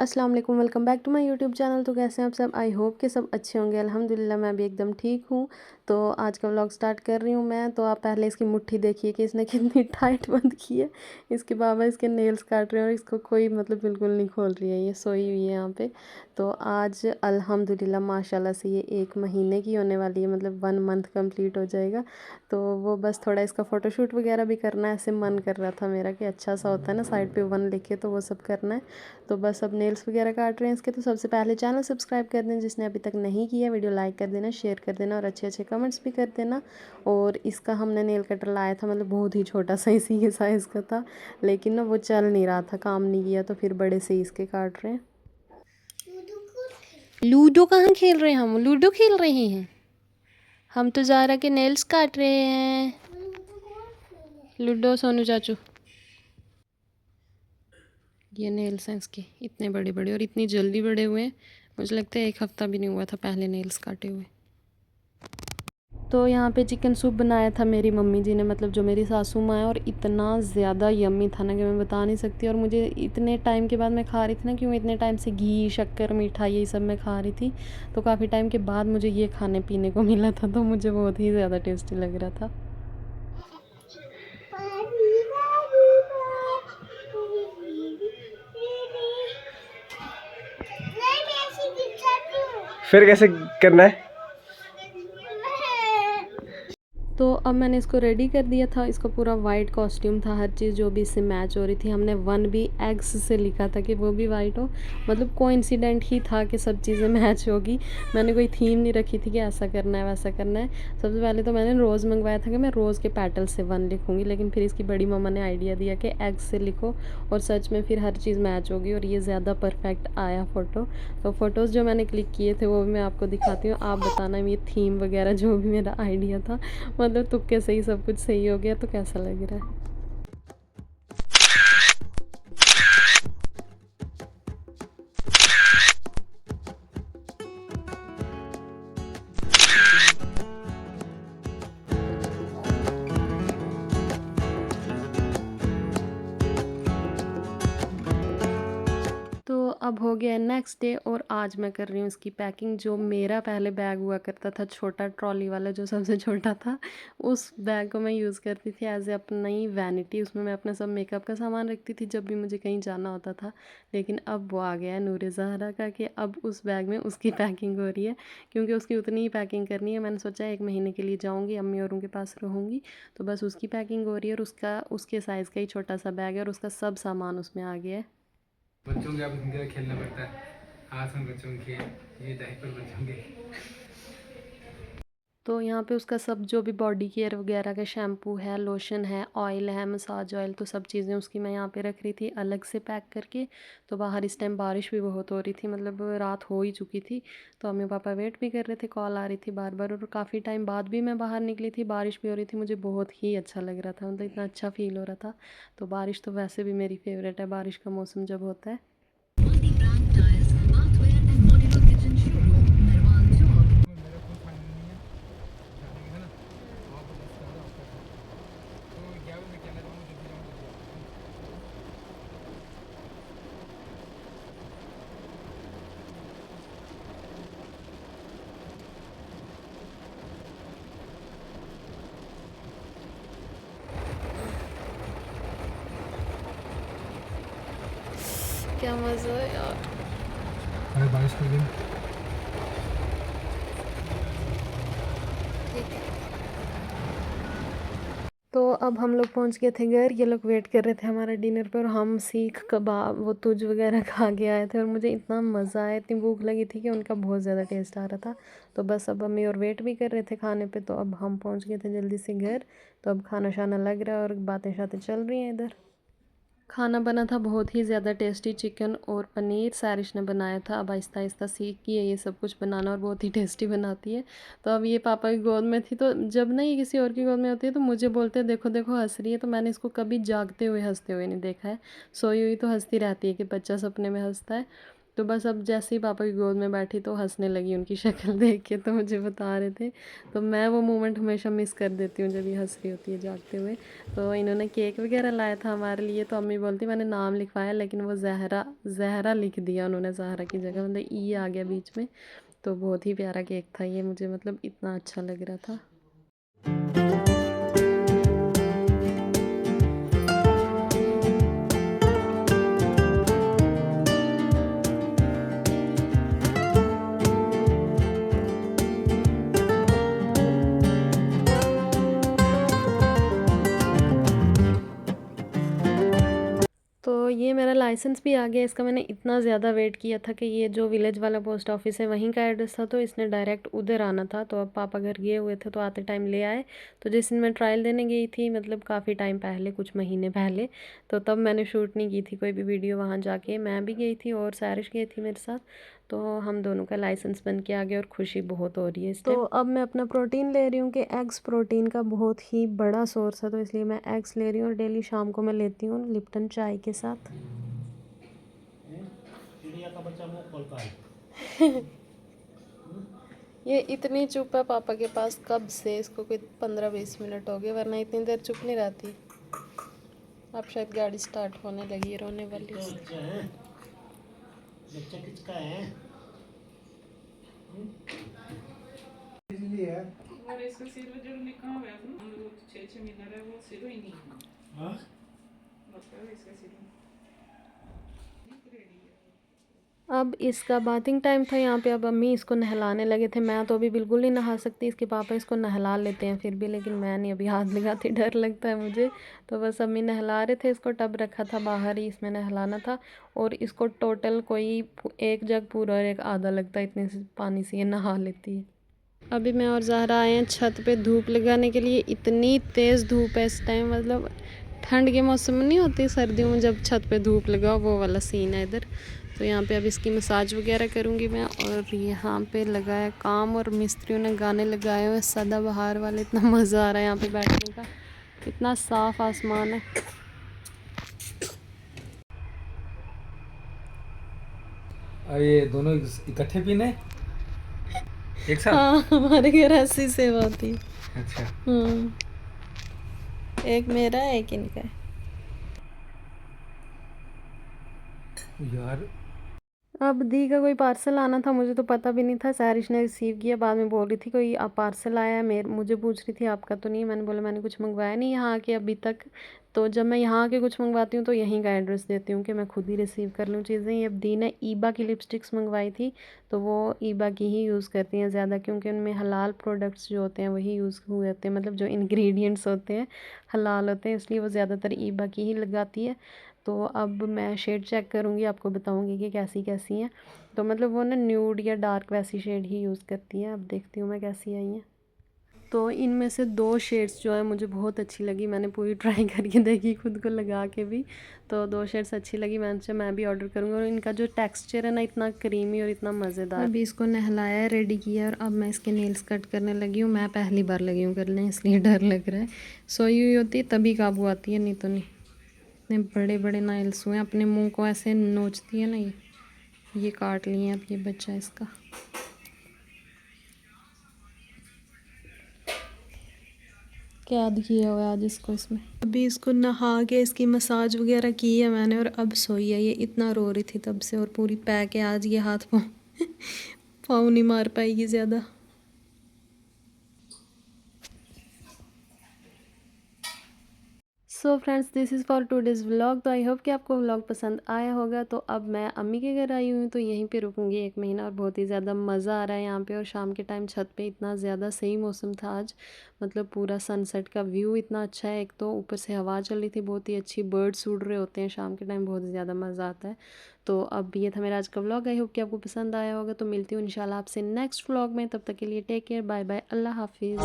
अस्सलाम वालेकुम, welcome back to my YouTube channel. तो कैसे हैं आप सब? आई होप कि सब अच्छे होंगे। अल्हम्दुलिल्लाह मैं भी एकदम ठीक हूँ। तो आज का व्लॉग स्टार्ट कर रही हूँ मैं। तो आप पहले इसकी मुट्ठी देखिए कि इसने कितनी टाइट बंद की है। इसके बाबा इसके नेल्स काट रहे हैं और इसको कोई मतलब बिल्कुल नहीं खोल रही है, ये सोई हुई है यहाँ पे। तो आज अल्हम्दुलिल्लाह माशाल्लाह से ये 1 महीने की होने वाली है, मतलब 1 मंथ कंप्लीट हो जाएगा। तो वो बस थोड़ा इसका फ़ोटोशूट वगैरह भी करना है, ऐसे मन कर रहा था मेरा कि अच्छा सा होता है ना साइड पे 1 लिखे, तो वो सब करना है। तो बस अब नेल्स वगैरह काट रहे हैं इसके। तो सबसे पहले चैनल सब्सक्राइब कर दें जिसने अभी तक नहीं किया, वीडियो लाइक कर देना, शेयर कर देना और अच्छे अच्छे कमेंट्स भी कर देना। और इसका हमने नेल कटर लाया था, मतलब बहुत ही छोटा सा इसी के साइज़ का था, लेकिन ना वो चल नहीं रहा था, काम नहीं किया, तो फिर बड़े से इसके काट रहे हैं। लूडो कहाँ खेल रहे हैं? हम लूडो खेल रहे हैं। हम तो ज़ारा के नेल्स काट रहे हैं। लूडो सोनू चाचू। ये नेल्स हैं इसके, इतने बड़े बड़े और इतनी जल्दी बड़े हुए हैं। मुझे लगता है 1 हफ़्ता भी नहीं हुआ था पहले नेल्स काटे हुए। तो यहाँ पे चिकन सूप बनाया था मेरी मम्मी जी ने, मतलब जो मेरी सासू माँ है, और इतना ज़्यादा यम्मी था ना कि मैं बता नहीं सकती। और मुझे इतने टाइम के बाद मैं खा रही थी ना, क्यों इतने टाइम से घी शक्कर मीठा यही सब मैं खा रही थी, तो काफ़ी टाइम के बाद मुझे ये खाने पीने को मिला था, तो मुझे बहुत ही ज़्यादा टेस्टी लग रहा था। फिर कैसे करना है? तो अब मैंने इसको रेडी कर दिया था। इसको पूरा वाइट कॉस्ट्यूम था, हर चीज़ जो भी इससे मैच हो रही थी। हमने 1 भी एग्स से लिखा था कि वो भी वाइट हो, मतलब कोइंसिडेंट ही था कि सब चीज़ें मैच होगी। मैंने कोई थीम नहीं रखी थी कि ऐसा करना है वैसा करना है। सबसे पहले तो मैंने रोज़ मंगवाया था कि मैं रोज़ के पेटल से 1 लिखूँगी, लेकिन फिर इसकी बड़ी मम्मा ने आइडिया दिया कि एग्स से लिखो और सच में फिर हर चीज़ मैच होगी और ये ज़्यादा परफेक्ट आया फ़ोटो। तो फ़ोटोज़ जो मैंने क्लिक किए थे वो भी मैं आपको दिखाती हूँ, आप बताना ये थीम वगैरह जो भी मेरा आइडिया था, मतलब तुक्के से ही सब कुछ सही हो गया। तो कैसा लग रहा है? तो अब हो गया है नेक्स्ट डे और आज मैं कर रही हूँ इसकी पैकिंग। जो मेरा पहले बैग हुआ करता था छोटा ट्रॉली वाला, जो सबसे छोटा था, उस बैग को मैं यूज़ करती थी एज ए अपनी वैनिटी। उसमें मैं अपना सब मेकअप का सामान रखती थी जब भी मुझे कहीं जाना होता था। लेकिन अब वो आ गया है नूरे ज़हरा का कि अब उस बैग में उसकी पैकिंग हो रही है, क्योंकि उसकी उतनी ही पैकिंग करनी है। मैंने सोचा 1 महीने के लिए जाऊँगी, अम्मी औरों के पास रहूँगी, तो बस उसकी पैकिंग हो रही है। और उसका उसके साइज़ का ही छोटा सा बैग है और उसका सब सामान उसमें आ गया है। बच्चों के अब इनके खेलना पड़ता है, हाथ में बच्चों के, ये डायपर बच्चों के। तो यहाँ पे उसका सब जो भी बॉडी केयर वगैरह का शैम्पू है, लोशन है, ऑयल है, मसाज ऑयल, तो सब चीज़ें उसकी मैं यहाँ पे रख रही थी अलग से पैक करके। तो बाहर इस टाइम बारिश भी बहुत हो रही थी, मतलब रात हो ही चुकी थी। तो मम्मी पापा वेट भी कर रहे थे, कॉल आ रही थी बार बार, और काफ़ी टाइम बाद भी मैं बाहर निकली थी, बारिश भी हो रही थी। मुझे बहुत ही अच्छा लग रहा था, मतलब इतना अच्छा फ़ील हो रहा था। तो बारिश तो वैसे भी मेरी फेवरेट है, बारिश का मौसम जब होता है। क्या मज़ा है यार। अरे बारिश के दिन तो अब हम लोग पहुंच गए थे घर। ये लोग वेट कर रहे थे हमारा डिनर पर। हम सीख कबाब वो तुज वगैरह खा के आए थे और मुझे इतना मज़ा आया, इतनी भूख लगी थी कि उनका बहुत ज़्यादा टेस्ट आ रहा था। तो बस अब मम्मी और वेट भी कर रहे थे खाने पे, तो अब हम पहुंच गए थे जल्दी से घर। तो अब खाना शाना लग रहा है और बातें शातें चल रही हैं इधर। खाना बना था बहुत ही ज़्यादा टेस्टी, चिकन और पनीर सारिश ने बनाया था। अब आहिस्ता आहिस्ता सीख की है ये सब कुछ बनाना और बहुत ही टेस्टी बनाती है। तो अब ये पापा की गोद में थी, तो जब ना ये किसी और की गोद में होती है तो मुझे बोलते हैं देखो देखो हंस रही है। तो मैंने इसको कभी जागते हुए हंसते हुए नहीं देखा है, सोई हुई तो हंसती रहती है कि बच्चा सपने में हंसता है। तो बस अब जैसे ही पापा की गोद में बैठी तो हंसने लगी उनकी शक्ल देख के, तो मुझे बता रहे थे। तो मैं वो मोमेंट हमेशा मिस कर देती हूँ जब ये हंस रही होती है जागते हुए। तो इन्होंने केक वगैरह लाया था हमारे लिए, तो अम्मी बोलती मैंने नाम लिखवाया, लेकिन वो ज़हरा ज़हरा लिख दिया उन्होंने, ज़हरा की जगह मतलब ई आ गया बीच में। तो बहुत ही प्यारा केक था ये, मुझे मतलब इतना अच्छा लग रहा था। तो ये मेरा लाइसेंस भी आ गया। इसका मैंने इतना ज़्यादा वेट किया था कि ये जो विलेज वाला पोस्ट ऑफिस है वहीं का एड्रेस था, तो इसने डायरेक्ट उधर आना था। तो अब पापा घर गए हुए थे तो आते टाइम ले आए। तो जिस दिन मैं ट्रायल देने गई थी, मतलब काफ़ी टाइम पहले, कुछ महीने पहले, तो तब मैंने शूट नहीं की थी कोई भी वीडियो वहाँ जाके। मैं भी गई थी और सारिश गई थी मेरे साथ। तो हम दोनों का लाइसेंस बन के आ गया और खुशी बहुत हो रही है इस टाइम। तो अब मैं अपना प्रोटीन ले रही हूँ कि एग्स प्रोटीन का बहुत ही बड़ा सोर्स है, तो इसलिए मैं एग्स ले रही हूँ और डेली शाम को मैं लेती हूँ लिप्टन चाय के साथ। चिड़िया का बच्चा मुंह खोल का है। ये इतनी चुप है पापा के पास कब से, इसको कोई 15-20 मिनट हो गए, वरना इतनी देर चुप नहीं रहती। अब शायद गाड़ी स्टार्ट होने लगी, रोने वाली है। बच्चा है, बच्चा किसका है? इसलिए और इसका सिर जो लिखा हुआ है ना, वो 6-6 महीना है, वो सिर ही नहीं है। हाँ मतलब इसका सिर रेडी है। अब इसका बाथिंग टाइम था यहाँ पे। अब अम्मी इसको नहलाने लगे थे। मैं तो अभी बिल्कुल नहीं नहा सकती, इसके पापा इसको नहला लेते हैं फिर भी, लेकिन मैं नहीं अभी हाथ लगाती, डर लगता है मुझे। तो बस अम्मी नहला रहे थे इसको, टब रखा था बाहर ही, इसमें नहलाना था। और इसको टोटल कोई 1 जग पूरा और 1 आधा लगता है, इतने से पानी से ये नहा लेती है। अभी मैं और ज़हरा आए हैं छत पे धूप लगाने के लिए। इतनी तेज़ धूप है इस टाइम, मतलब ठंड के मौसम में नहीं होती सर्दियों में जब छत पे धूप लगाओ, वो वाला सीन है इधर। तो यहाँ पे अब इसकी मसाज वगैरह करूँगी मैं। और यहाँ पे लगा है काम और मिस्त्रियों ने गाने लगाए हुए सदाबहार वाले। इतना मज़ा आ रहा है यहाँ पे बैठने का, इतना साफ़ आसमान है। और ये दोनों इकट्ठे पीने एक साथ? हाँ, हमारे घर ऐसी सेवा होती है। अच्छा। एक मेरा है, एक इनका है। यार अब दी का कोई पार्सल आना था, मुझे तो पता भी नहीं था। सारिश ने रिसीव किया, बाद में बोल रही थी कोई पार्सल आया है। मुझे पूछ रही थी आपका तो नहीं। मैंने बोला मैंने कुछ मंगवाया नहीं यहाँ आके अभी तक। तो जब मैं यहाँ आके कुछ मंगवाती हूँ तो यहीं का एड्रेस देती हूँ कि मैं खुद ही रिसीव कर लूँ चीज़ें। ये अब दी ने ईबा की लिपस्टिक्स मंगवाई थी, तो वो ईबा की ही यूज़ करती हैं ज़्यादा, क्योंकि उनमें हलाल प्रोडक्ट्स जो होते हैं वही यूज़ हुए होते हैं, मतलब जो इंग्रेडिएंट्स होते हैं हलाल होते हैं, इसलिए वो ज़्यादातर ईबा की ही लगाती है। तो अब मैं शेड चेक करूँगी, आपको बताऊँगी कि कैसी कैसी हैं। तो मतलब वो ना न्यूड या डार्क वैसी शेड ही यूज़ करती हैं। अब देखती हूँ मैं कैसी आई हैं। तो इनमें से 2 शेड्स जो है मुझे बहुत अच्छी लगी, मैंने पूरी ट्राई करके देखी खुद को लगा के भी। तो 2 शेड्स अच्छी लगी, मैं भी ऑर्डर करूँगी। और इनका जो टेक्सचर है ना, इतना क्रीमी और इतना मज़ेदार। अभी इसको नहलाया, रेडी किया, और अब मैं इसके नेल्स कट करने लगी हूँ। मैं पहली बार लगी हूँ करने, इसलिए डर लग रहा है। सोई हुई होती है तभी काबू आती है, नहीं तो नहीं। इतने बड़े बड़े नाइल्स हुए, अपने मुंह को ऐसे नोचती है ना ये काट लिए अब ये बच्चा इसका। कैद किया हुआ है आज इसको इसमें। अभी इसको नहा के इसकी मसाज वगैरह की है मैंने, और अब सोई है। ये इतना रो रही थी तब से, और पूरी पैक है आज ये, हाथ पाँव पाँव नहीं मार पाएगी ज़्यादा। So friends, this is for today's vlog. तो आई होप कि आपको व्लॉग पसंद आया होगा। तो अब मैं अम्मी के घर आई हुई हूँ, तो यहीं पे रुकूंगी 1 महीना, और बहुत ही ज़्यादा मज़ा आ रहा है यहाँ पे। और शाम के टाइम छत पे इतना ज़्यादा सही मौसम था आज, मतलब पूरा सनसेट का व्यू इतना अच्छा है। एक तो ऊपर से हवा चल रही थी बहुत ही अच्छी, बर्ड्स उड़ रहे होते हैं शाम के टाइम, बहुत ज़्यादा मज़ा आता है। तो अब ये था मेरा आज का व्लॉग। आई होप कि आपको पसंद आया होगा। तो मिलती हूँ इंशाल्लाह आपसे नेक्स्ट व्लॉग में। तब तक के लिए टेक केयर, बाय बाय, अल्लाह हाफिज़।